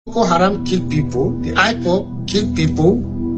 Boko Haram kill people, the IPOB kill people,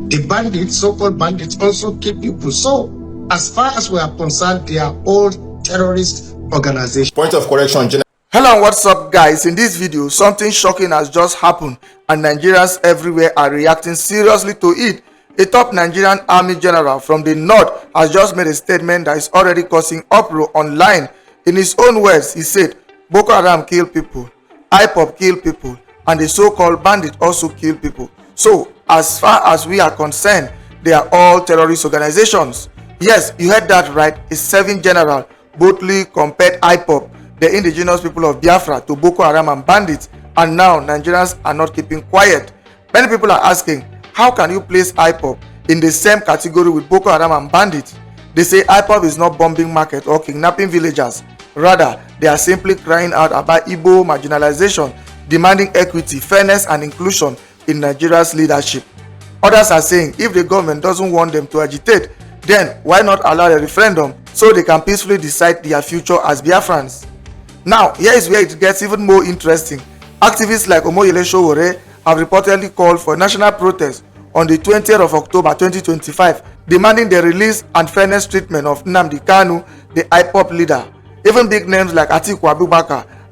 the bandits, so-called bandits, also kill people. So, as far as we are concerned, they are all terrorist organizations. Point of correction, Hello and what's up, guys? In this video, something shocking has just happened and Nigerians everywhere are reacting seriously to it. A top Nigerian army general from the north has just made a statement that is already causing uproar online. In his own words, he said, Boko Haram kill people, IPOB kill people, and the so-called bandits also kill people. So, as far as we are concerned, they are all terrorist organizations. Yes, you heard that right. A 7th general boldly compared IPOB, the indigenous people of Biafra, to Boko Haram and bandits, and now Nigerians are not keeping quiet. Many people are asking, how can you place IPOB in the same category with Boko Haram and bandits? They say IPOB is not bombing market or kidnapping villagers. Rather, they are simply crying out about Igbo marginalization, demanding equity, fairness, and inclusion in Nigeria's leadership. Others are saying if the government doesn't want them to agitate, then why not allow a referendum so they can peacefully decide their future as Biafrans? Now, here is where it gets even more interesting. Activists like Sowore have reportedly called for a national protest on the 20th of October 2025, demanding the release and fairness treatment of Nnamdi Kanu, the IPOB leader. Even big names like Atiku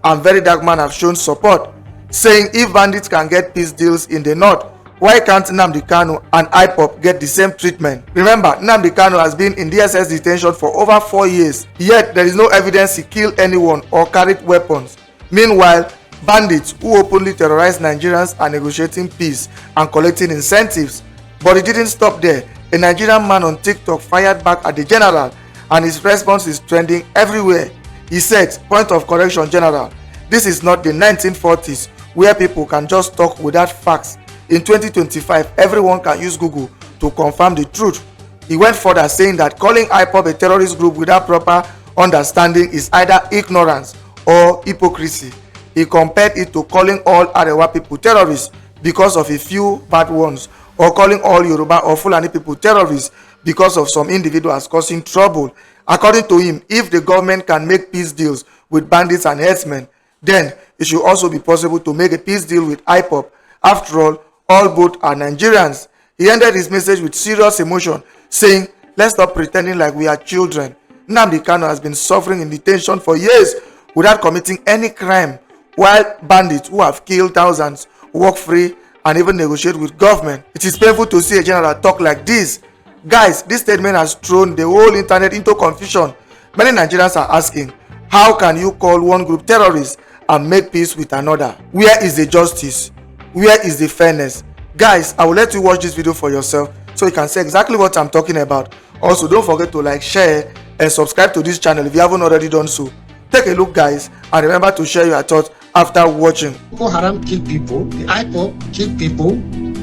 and VeryDarkMan have shown support, saying if bandits can get peace deals in the north, why can't Nnamdi Kanu and IPOB get the same treatment? Remember, Nnamdi Kanu has been in DSS detention for over 4 years, yet there is no evidence he killed anyone or carried weapons. Meanwhile, bandits who openly terrorize Nigerians are negotiating peace and collecting incentives. But it didn't stop there. A Nigerian man on TikTok fired back at the general, and his response is trending everywhere. He said, point of correction, general, this is not the 1940s where people can just talk without facts. In 2025, everyone can use Google to confirm the truth. He went further, saying that calling IPOB a terrorist group without proper understanding is either ignorance or hypocrisy. He compared it to calling all Arewa people terrorists because of a few bad ones, or calling all Yoruba or Fulani people terrorists because of some individuals causing trouble. According to him, if the government can make peace deals with bandits and herdsmen, then it should also be possible to make a peace deal with IPOB. After all both are Nigerians. He ended his message with serious emotion, saying, let's stop pretending like we are children. Nnamdi Kanu has been suffering in detention for years without committing any crime, while bandits who have killed thousands walk free and even negotiate with government. It is painful to see a general talk like this. Guys, this statement has thrown the whole internet into confusion. Many Nigerians are asking, how can you call one group terrorists and make peace with another? Where is the justice? Where is the fairness? Guys, I will let you watch this video for yourself so you can see exactly what I'm talking about. Also, don't forget to like, share, and subscribe to this channel if you haven't already done so. Take a look, guys, and remember to share your thoughts after watching. Boko Haram kill people, the IPOB kill people,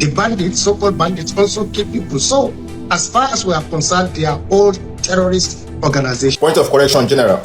the bandits, so-called bandits, also kill people. So, as far as we are concerned, they are all terrorist organizations. Point of correction, general.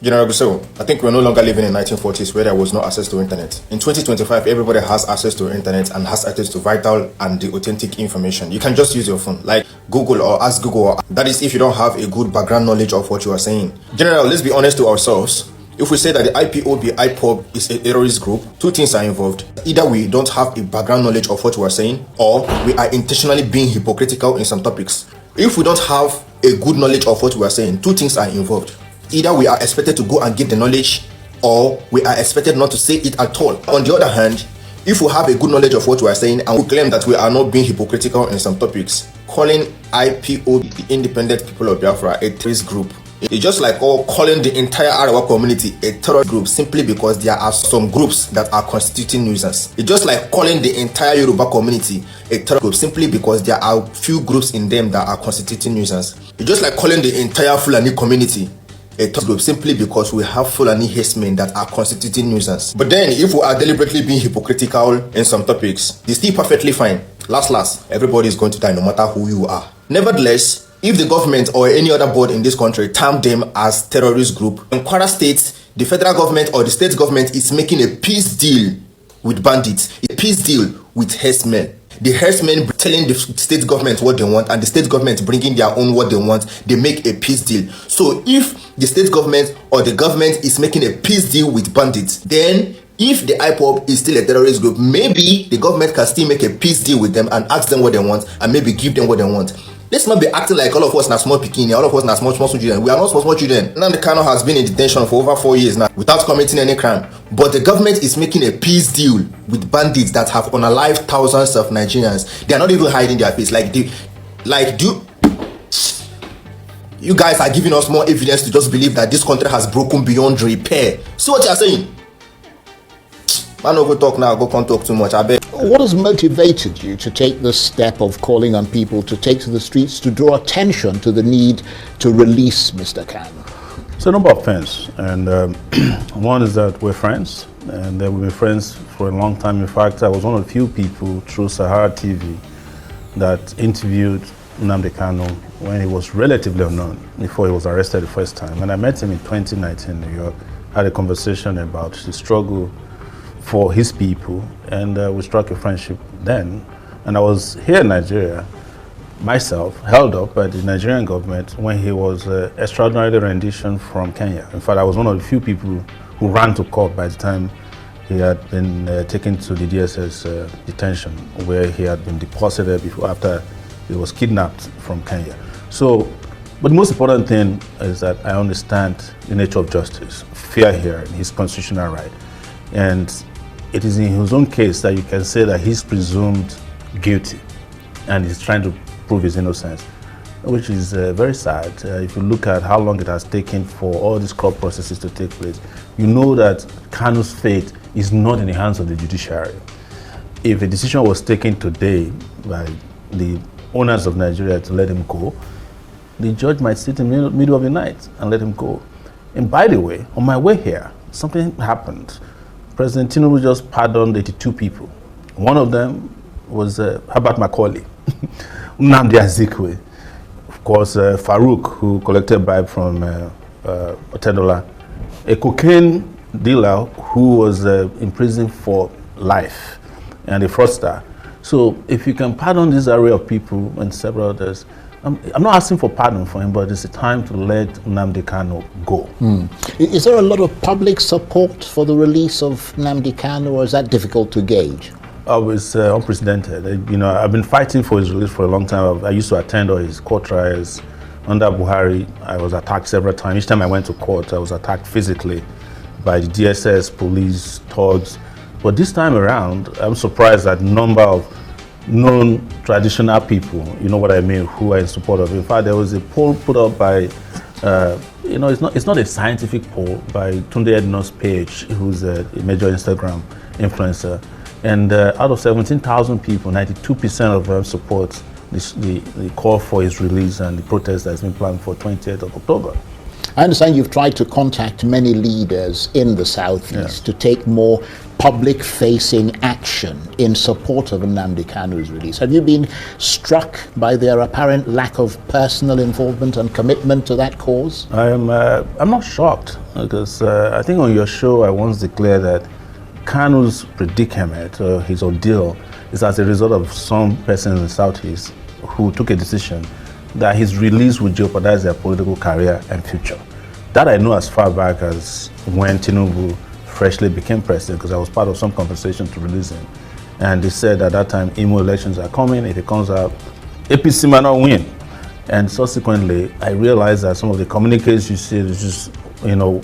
General Gusau, I think we're no longer living in 1940s where there was no access to internet. In 2025, everybody has access to internet and has access to vital and the authentic information. You can just use your phone, like Google or ask Google. That is if you don't have a good background knowledge of what you are saying. General, let's be honest to ourselves. If we say that the IPOB is a terrorist group, two things are involved. Either we don't have a background knowledge of what we are saying, or we are intentionally being hypocritical in some topics. If we don't have a good knowledge of what we are saying, two things are involved. Either we are expected to go and get the knowledge, or we are expected not to say it at all. On the other hand, if we have a good knowledge of what we are saying and we claim that we are not being hypocritical in some topics, calling IPOB, the independent people of Biafra, a terrorist group, it's just like calling the entire Arewa community a terrorist group simply because there are some groups that are constituting nuisance. It's just like calling the entire Yoruba community a terrorist group simply because there are few groups in them that are constituting nuisance. It's just like calling the entire Fulani community a terrorist group simply because we have Fulani herdsmen that are constituting nuisance. But then if we are deliberately being hypocritical in some topics, it's still perfectly fine. Last, everybody is going to die no matter who you are. Nevertheless, if the government or any other board in this country term them as terrorist group, in Kwara State, the federal government or the state government is making a peace deal with bandits, a peace deal with herdsmen. the herdsmen telling the state government what they want, and the state government bringing their own what they want, they make a peace deal. So if the state government or the government is making a peace deal with bandits, then if the IPOB is still a terrorist group, maybe the government can still make a peace deal with them and ask them what they want, and maybe give them what they want. Let's not be acting like all of us are small bikini, all of us are small children. We are not small children. Nnamdi Kanu has been in detention for over 4 years now without committing any crime. But the government is making a peace deal with bandits that have unalived thousands of Nigerians. They are not even hiding their face. You guys are giving us more evidence to just believe that this country has broken beyond repair. See what you are saying? Man, no go talk now. Go can't talk too much. I bet. What has motivated you to take the step of calling on people to take to the streets to draw attention to the need to release Mr. Kanu? It's a number of things, and one is that we're friends, and we've been friends for a long time. In fact, I was one of the few people through Sahara TV that interviewed Nnamdi Kanu when he was relatively unknown, before he was arrested the first time. And I met him in 2019 in New York, had a conversation about the struggle for his people, and we struck a friendship then. And I was here in Nigeria myself, held up by the Nigerian government when he was extraordinary rendition from Kenya. In fact, I was one of the few people who ran to court by the time he had been taken to the DSS detention, where he had been deposited before, after he was kidnapped from Kenya. So, but the most important thing is that I understand the nature of justice, fair hearing, his constitutional right. And it is in his own case that you can say that he's presumed guilty and he's trying to prove his innocence, which is very sad. If you look at how long it has taken for all these court processes to take place, you know that Kanu's fate is not in the hands of the judiciary. If a decision was taken today by the owners of Nigeria to let him go, the judge might sit in the middle of the night and let him go. And by the way, on my way here, something happened. President Tinubu just pardoned 82 people. One of them was Herbert Macaulay, Nnamdi Kanu, of course, Farouk, who collected bribe from Otedola, a cocaine dealer who was in prison for life, and a fraudster. So if you can pardon this array of people and several others, I'm not asking for pardon for him, but it's a time to let Nnamdi Kanu go. Is there a lot of public support for the release of Nnamdi Kanu, or is that difficult to gauge? It's unprecedented. You know, I've been fighting for his release for a long time. I used to attend all his court trials. Under Buhari, I was attacked several times. Each time I went to court, I was attacked physically by the DSS, police, thugs. But this time around, I'm surprised at the number of non-traditional people, you know what I mean, who are in support of it. In fact, there was a poll put up by, it's not a scientific poll, by Tunde Ednon's page, who's a major Instagram influencer. And out of 17,000 people, 92% of them support the call for his release and the protest that's been planned for 28th of October. I understand you've tried to contact many leaders in the Southeast to take more public-facing action in support of Nnamdi Kanu's release. Have you been struck by their apparent lack of personal involvement and commitment to that cause? I'm not shocked, because I think on your show I once declared that Kanu's predicament, his ordeal, is as a result of some persons in the Southeast who took a decision that his release would jeopardize their political career and future. That I know as far back as when Tinubu freshly became president, because I was part of some conversation to release him. And they said at that time, Imo elections are coming. If it comes out, APC might not win. And subsequently, I realized that some of the communiques you see is just,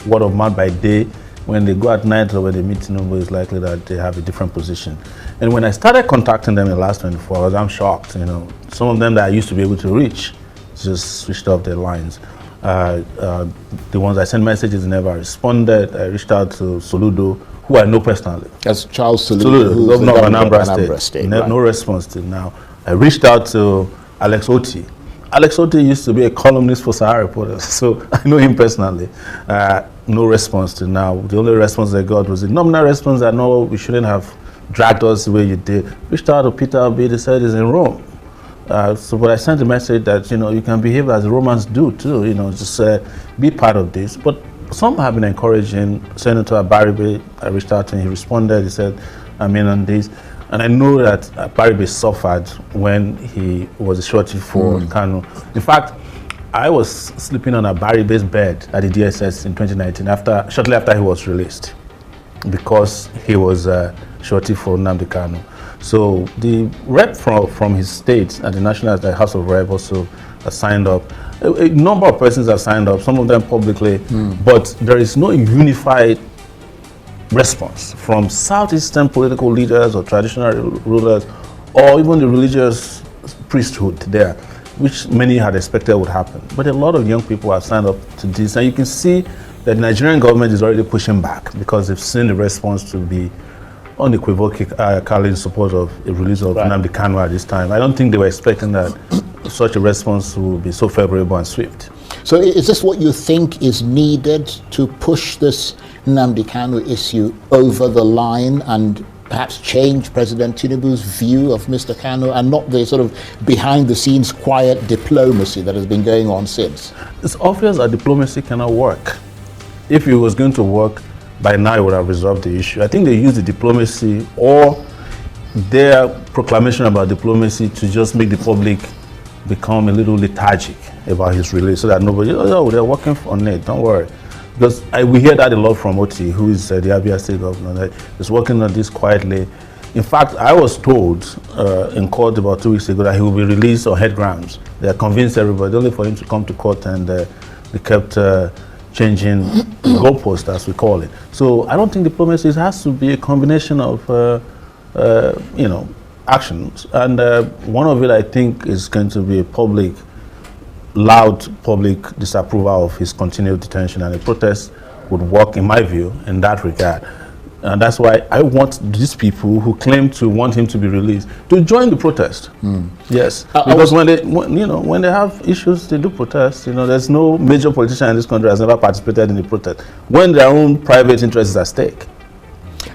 word of mouth by day. When they go at night or when they meet Tinubu, it's likely that they have a different position. And when I started contacting them in the last 24 hours, I'm shocked. Some of them that I used to be able to reach just switched off their lines. The ones I sent messages never responded. I reached out to Soludo, who I know personally. That's Charles Soludo, who's the governor of Anambra State. No response till now. I reached out to Alex Oti. Alex Oti used to be a columnist for Sahara Reporters, so I know him personally. No response till now. The only response I got was a nominal response that no, we shouldn't have dragged us the way you did. Reached out to Peter Obi, they said he's in Rome. But I sent a message that, you can behave as the Romans do too, just be part of this. But some have been encouraging. Senator Abaribe, I reached out to him, he responded, he said, I'm in on this. And I know that Baribe suffered when he was a shorty for Kanu. In fact, I was sleeping on a Baribe's bed at the DSS in 2019, shortly after he was released, because he was a shorty for Nnamdi Kanu. So the rep from his state at the National House of Rep also signed up. A number of persons have signed up, some of them publicly, but there is no unified response from Southeastern political leaders or traditional rulers, or even the religious priesthood there, which many had expected would happen. But a lot of young people have signed up to this, and you can see that the Nigerian government is already pushing back because they've seen the response to be unequivocally in support of the release of Nnamdi Kanu at this time. I don't think they were expecting that such a response would be so favorable and swift. So is this what you think is needed to push this Nnamdi Kanu issue over the line and perhaps change President Tinubu's view of Mr. Kanu, and not the sort of behind-the-scenes quiet diplomacy that has been going on since? It's obvious that diplomacy cannot work. If it was going to work, by now it would have resolved the issue. I think they use the diplomacy or their proclamation about diplomacy to just make the public become a little lethargic about his release, so that nobody, oh, they're working on it, don't worry. Because we hear that a lot from Oti, who is the Abia State governor, that is working on this quietly. In fact, I was told in court about 2 weeks ago that he will be released on head grounds. They convinced everybody, only for him to come to court, and they kept changing the goalpost, as we call it. So I don't think diplomacy has to be a combination of actions, and one of it, I think, is going to be a loud public disapproval of his continued detention, and a protest would work, in my view, in that regard. And that's why I want these people who claim to want him to be released to join the protest. Yes, because when they have issues, they do protest. There's no major politician in this country has ever participated in the protest when their own private interests are at stake.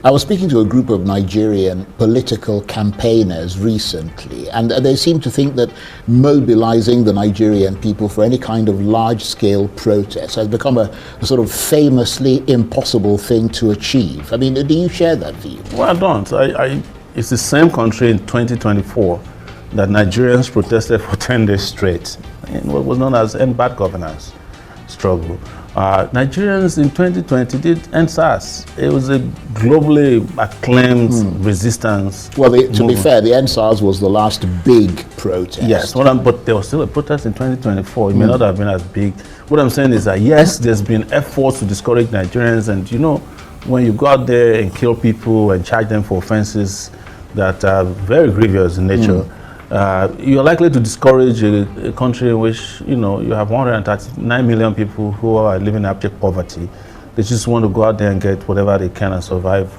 I was speaking to a group of Nigerian political campaigners recently, and they seem to think that mobilizing the Nigerian people for any kind of large-scale protest has become a sort of famously impossible thing to achieve. I mean, do you share that view? Well, I don't. It's the same country in 2024 that Nigerians protested for 10 days straight in what was known as End Bad Governance struggle. Nigerians in 2020 did end SARS. It was a globally acclaimed resistance. Well, to be fair, the end SARS was the last big protest. Yes, but there was still a protest in 2024. It may not have been as big. What I'm saying is that, yes, there's been efforts to discourage Nigerians, and when you go out there and kill people and charge them for offenses that are very grievous in nature, you're likely to discourage a country in which you have 139 million people who are living in abject poverty. They just want to go out there and get whatever they can and survive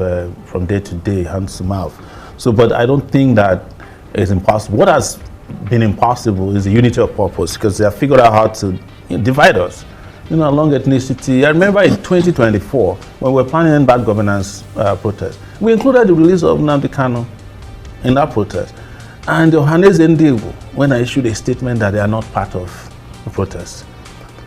from day to day, hand to mouth. So, but I don't think that it's impossible. What has been impossible is the unity of purpose, because they have figured out how to divide us, along ethnicity. I remember in 2024 when we were planning bad governance protest, we included the release of Nnamdi Kanu in that protest. And Johannes Ndigo, when I issued a statement that they are not part of the protest.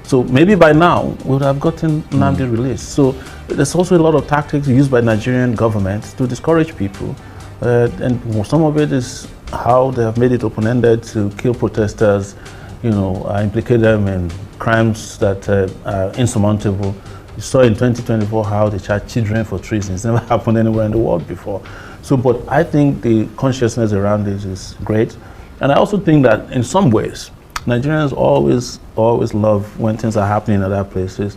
So maybe by now we would have gotten Nnamdi released. So there's also a lot of tactics used by Nigerian government to discourage people. And some of it is how they have made it open-ended to kill protesters, implicate them in crimes that are insurmountable. You saw in 2024 how they charged children for treason. It's never happened anywhere in the world before. So, but I think the consciousness around this is great. And I also think that in some ways, Nigerians always love when things are happening in other places.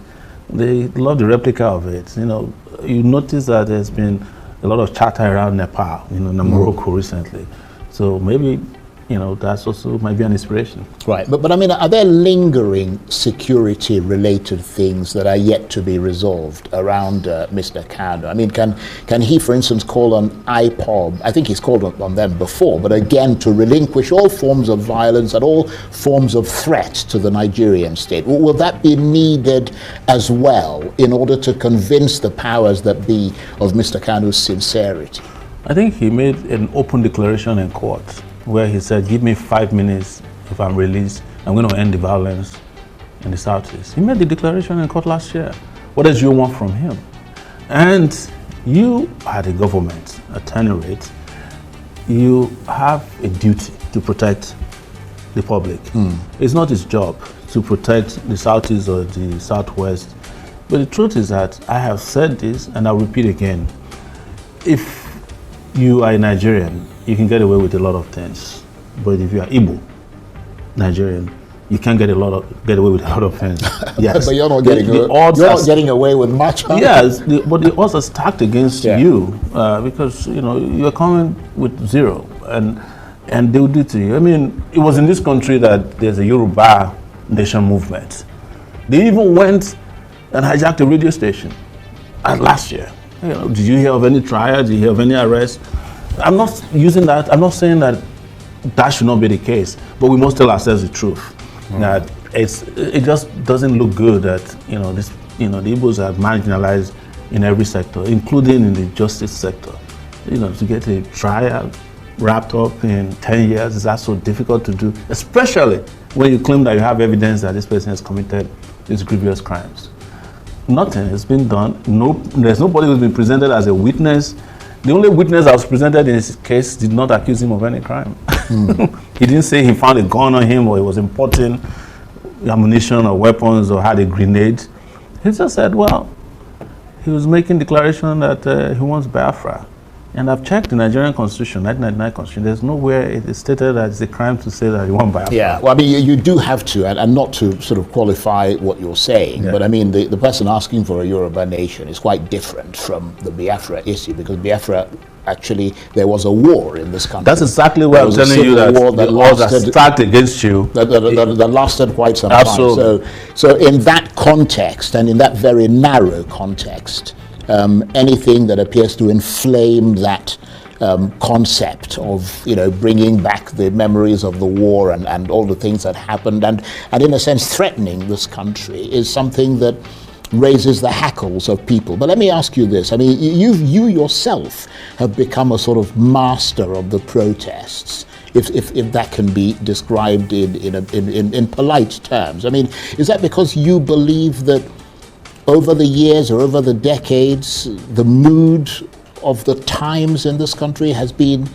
They love the replica of it. You notice that there's been a lot of chatter around Nepal, Morocco recently. So maybe, that's also might be an inspiration. Right, but I mean, are there lingering security-related things that are yet to be resolved around Mr. Kanu? I mean, can he, for instance, call on IPOB? I think he's called on them before, but again, to relinquish all forms of violence and all forms of threat to the Nigerian state. Will that be needed as well in order to convince the powers that be of Mr. Kanu's sincerity? I think he made an open declaration in court where he said, give me 5 minutes if I'm released, I'm going to end the violence in the Southeast. He made the declaration in court last year. What else do you want from him? And you are the government, at any rate. you have a duty to protect the public. It's not his job to protect the Southeast or the Southwest. But the truth is that I have said this, and I'll repeat again. If you are a Nigerian, you can get away with a lot of things. But if you are Igbo, Nigerian, you can't get away with a lot of things. Yes. But you're not getting away with much. Yes, but the odds are stacked against you because you're coming with zero, and they will do to you. I mean, it was in this country that there's a Yoruba nation movement. They even went and hijacked a radio station last year. Did you hear of any trial? Did you hear of any arrest? I'm not using that. I'm not saying that should not be the case, but we must tell ourselves the truth. That it just doesn't look good that the Igbos are marginalized in every sector, including in the justice sector. To get a trial wrapped up in 10 years is also difficult to do, especially when you claim that you have evidence that this person has committed these grievous crimes. Nothing has been done. There's nobody who's been presented as a witness. The only witness that was presented in his case did not accuse him of any crime. He didn't say he found a gun on him or he was importing ammunition or weapons or had a grenade. He just said, well, he was making declaration that he wants Biafra. And I've checked the Nigerian Constitution, 1999 Constitution. There's nowhere it is stated that it's a crime to say that you want Biafra. Yeah, well, I mean, you do have to, and not to sort of qualify what you're saying, but I mean, the person asking for a Yoruba nation is quite different from the Biafra issue, because Biafra, actually, there was a war in this country. That's exactly what I'm telling you, that the laws are stacked against you. That lasted quite some Absolutely. time. So in that context, and in that very narrow context, anything that appears to inflame that concept of bringing back the memories of the war and all the things that happened and in a sense threatening this country is something that raises the hackles of people. But let me ask you this. I mean, you yourself have become a sort of master of the protests, if that can be described in polite terms. I mean, is that because you believe that over the years or over the decades, the mood of the times in this country has been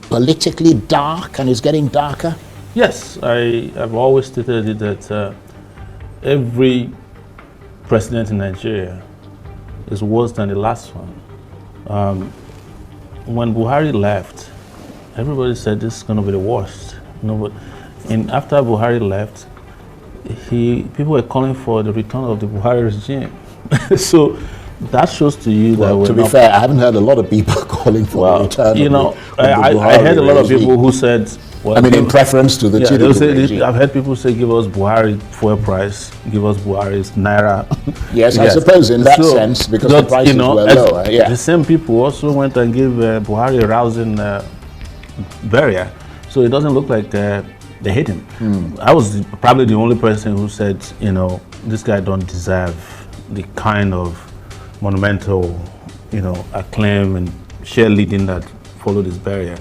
politically dark and is getting darker? Yes, I have always stated that every president in Nigeria is worse than the last one. When Buhari left, everybody said this is going to be the worst. And after Buhari left, people were calling for the return of the Buhari regime. So that shows to you that to be fair, I haven't heard a lot of people calling for the return of the Buhari I heard a lot of regime. people who said, well, I mean, in preference to the Atiku regime. I've heard people say, give us Buhari fuel price, give us Buhari's naira. Yes, I suppose in that sense, because the prices were lower. The same people also went and gave Buhari a rousing burial. So it doesn't look like they hate him. I was probably the only person who said, this guy don't deserve the kind of monumental, acclaim and cheerleading that followed his burial.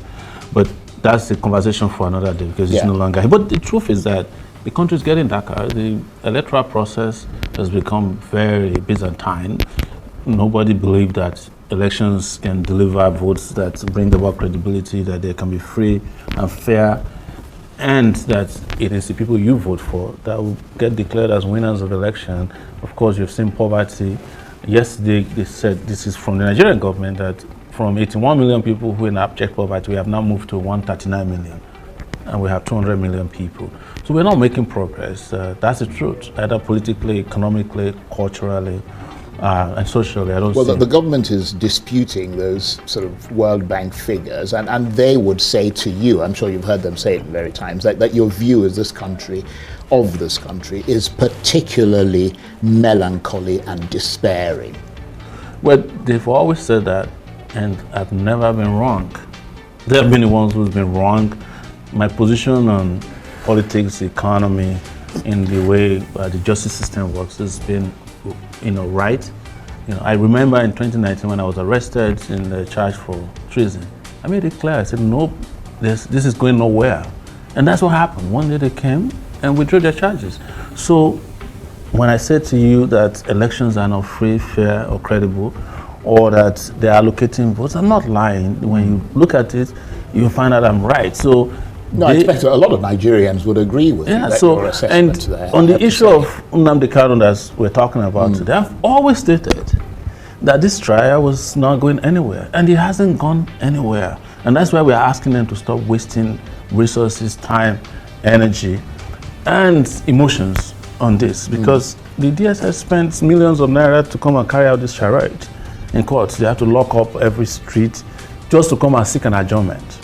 But that's a conversation for another day, because it's no longer. But the truth is that the country is getting darker. The electoral process has become very Byzantine. Nobody believed that elections can deliver votes that bring about credibility, that they can be free and fair, and that it is the people you vote for that will get declared as winners of the election. Of course, you've seen poverty. Yesterday, they said, this is from the Nigerian government, that from 81 million people who are in abject poverty, we have now moved to 139 million, and we have 200 million people. So we're not making progress. That's the truth, either politically, economically, culturally, and socially. I don't see. Well, the government is disputing those sort of World Bank figures, and they would say to you, I'm sure you've heard them say it many times, that your view of this country is particularly melancholy and despairing. Well, they've always said that, and I've never been wrong. They've been the ones who've been wrong. My position on politics, economy, in the way the justice system works has been, right. I remember in 2019 when I was arrested in the charge for treason, I made it clear. I said, nope, this is going nowhere. And that's what happened. One day they came and withdrew their charges. So when I said to you that elections are not free, fair, or credible, or that they're allocating votes. I'm not lying. When you look at it, you find out I'm right. So no, I expect a lot of Nigerians would agree with you. So, and there, on the issue of Nnamdi Kanu that we're talking about today, I've always stated that this trial was not going anywhere, and it hasn't gone anywhere. And that's why we're asking them to stop wasting resources, time, energy, and emotions on this, because the DSS spent millions of naira to come and carry out this charade in court. They have to lock up every street just to come and seek an adjournment.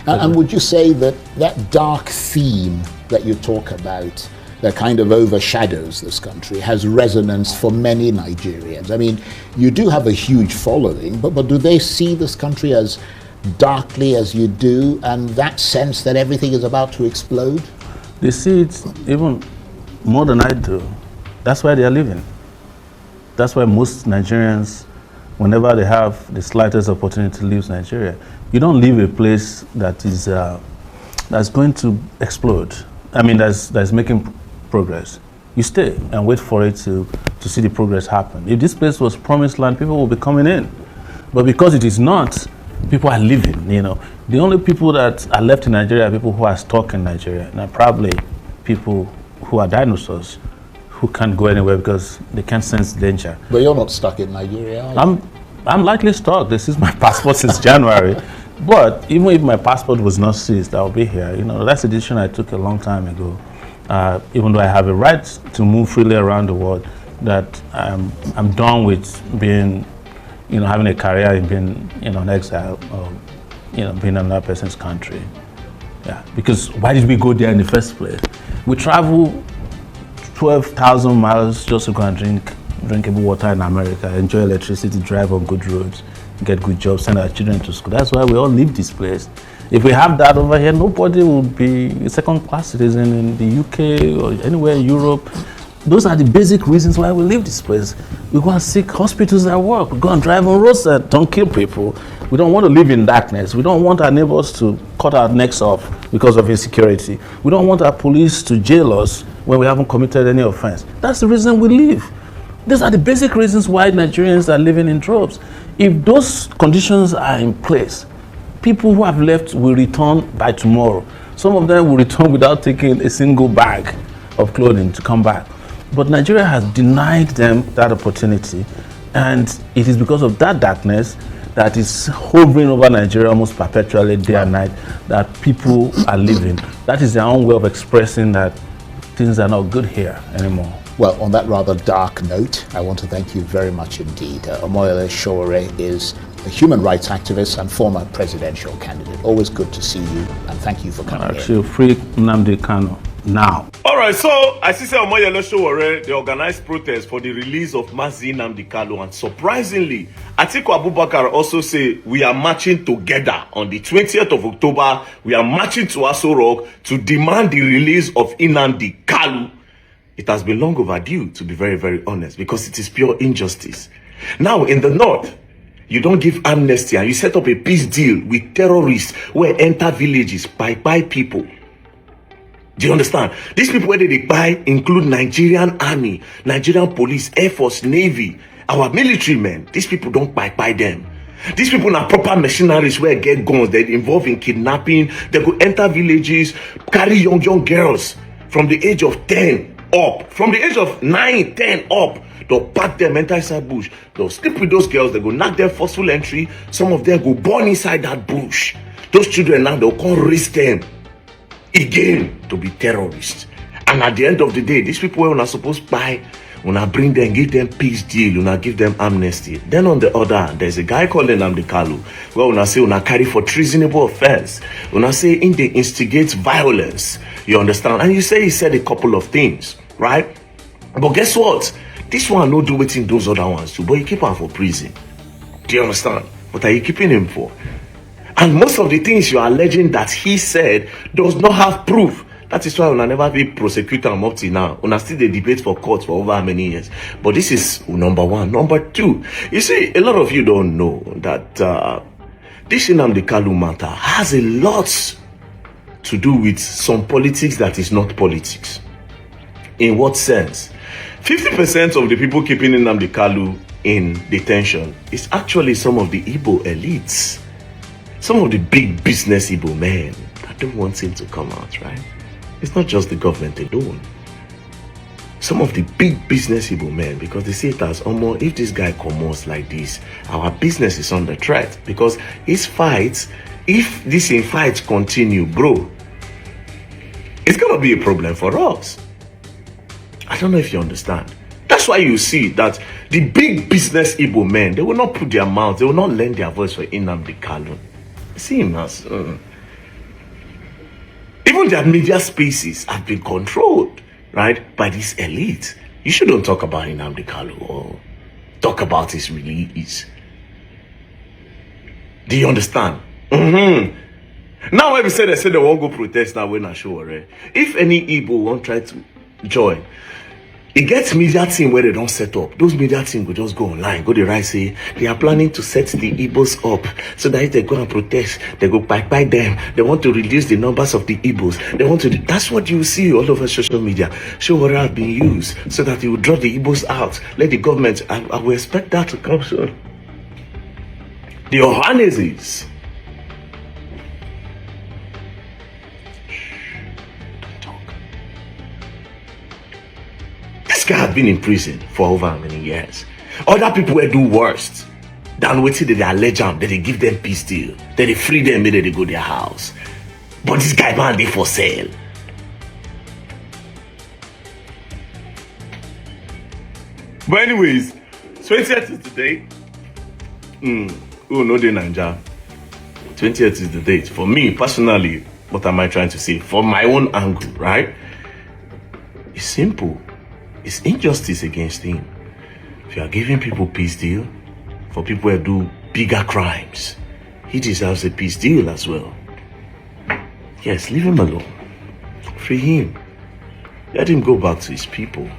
And would you say that that dark theme that you talk about, that kind of overshadows this country, has resonance for many Nigerians? I mean, you do have a huge following, but do they see this country as darkly as you do, and that sense that everything is about to explode? They see it even more than I do. That's why they are living. That's why most Nigerians, whenever they have the slightest opportunity to leave Nigeria, you don't leave a place that is that's going to explode. I mean, that's making progress. You stay and wait for it to see the progress happen. If this place was promised land, people will be coming in. But because it is not, people are leaving, you know. The only people that are left in Nigeria are people who are stuck in Nigeria. Now, probably people who are dinosaurs, who can't go anywhere because they can't sense danger. But you're not stuck in Nigeria, are you? I'm likely stuck. This is my passport since January. But even if my passport was not seized, I'll be here. You know, that's a decision I took a long time ago. Even though I have a right to move freely around the world, that I'm done with being, you know, having a career in being, you know, an exile or, you know, being in another person's country. Yeah, because why did we go there in the first place? We travel 12,000 miles just to go and drink drinkable water in America, enjoy electricity, drive on good roads, get good jobs, send our children to school. That's why we all leave this place. If we have that over here, nobody will be a second-class citizen in the UK or anywhere in Europe. Those are the basic reasons why we leave this place. We go and seek hospitals that work. We go and drive on roads that don't kill people. We don't want to live in darkness. We don't want our neighbors to cut our necks off because of insecurity. We don't want our police to jail us when we haven't committed any offense. That's the reason we leave. These are the basic reasons why Nigerians are living in droves. If those conditions are in place, people who have left will return by tomorrow. Some of them will return without taking a single bag of clothing to come back. But Nigeria has denied them that opportunity, and it is because of that darkness that is hovering over Nigeria almost perpetually, day and night, that people are living. That is their own way of expressing that things are not good here anymore. Well, on that rather dark note, I want to thank you very much indeed. Omoyele Sowore is a human rights activist and former presidential candidate. Always good to see you, and thank you for coming here. Actually, free Nnamdi Kanu now. All right, so I see Omoyele Sowore, they organized protests for the release of Mazi Nnamdi Kanu, and surprisingly, Atiku Abubakar also say we are marching together on the 20th of October. We are marching to Aso Rock to demand the release of Nnamdi Kanu. It has been long overdue, to be very, very honest, because it is pure injustice. Now, in the north, you don't give amnesty and you set up a peace deal with terrorists who enter villages by people. Do you understand? These people where they buy include Nigerian army, Nigerian police, Air Force, Navy, our military men. These people don't buy them. These people are proper mercenaries where get guns. They're involved in kidnapping. They could enter villages, carry young girls from the age of 10 up. From the age of 9, 10 up. They'll pack them, enter inside bush. They'll sleep with those girls. They go knock them forceful entry. Some of them go born inside that bush. Those children now, they'll come raise them again to be terrorists. And at the end of the day, these people were not supposed to buy, when I bring them, give them peace deal, when I give them amnesty. Then on the other hand, there's a guy called Nnamdi Kanu, where when I say when I carry for treasonable offense, when I say in the instigate violence, you understand? And you say he said a couple of things, right? But guess what? This one no do waiting those other ones too, but you keep him for prison. Do you understand? What are you keeping him for? And most of the things you are alleging that he said does not have proof. That is why we never be prosecutor up till now. We still the debate for court for over how many years. But this is number one. Number two, you see, a lot of you don't know that this Nnamdi Kanu matter has a lot to do with some politics that is not politics. In what sense? 50% of the people keeping Nnamdi Kanu in detention is actually some of the Igbo elites, some of the big business Igbo men that don't want him to come out, right? It's not just the government alone. Some of the big business Igbo men, because they see it as, Omo, if this guy comes like this, our business is under threat. Because his fights, if this in fights continue, bro, it's gonna be a problem for us. I don't know if you understand. That's why you see that the big business Igbo men, they will not put their mouth, they will not lend their voice for Nnamdi Kanu. See him as even their media spaces have been controlled, right, by this elite. You shouldn't talk about Nnamdi Kanu or talk about his release. Do you understand? Now when we say they won't go protest now, we're not sure. Right? If any Igbo won't try to join, it gets media team where they don't set up. Those media team will just go online, go the right, say they are planning to set the Igbos up so that if they go and protest, they go by them. They want to reduce the numbers of the Igbos. They want to. That's what you see all over social media. Sowore has been used so that you will draw the Igbos out. Let the government. I will expect that to come soon. The Ohaneses. This guy has been in prison for over how many years? Other people will do worse than waiting that they allege them, that they give them peace deal, that they free them, that they go to their house. But this guy man, they for sale. But anyways, 20th is the date. Oh no, the Nigeria. 20th is the date. For me personally, what am I trying to say? From my own angle, right? It's simple. It's injustice against him. If you are giving people peace deal, for people who do bigger crimes, he deserves a peace deal as well. Yes, leave him alone. Free him. Let him go back to his people.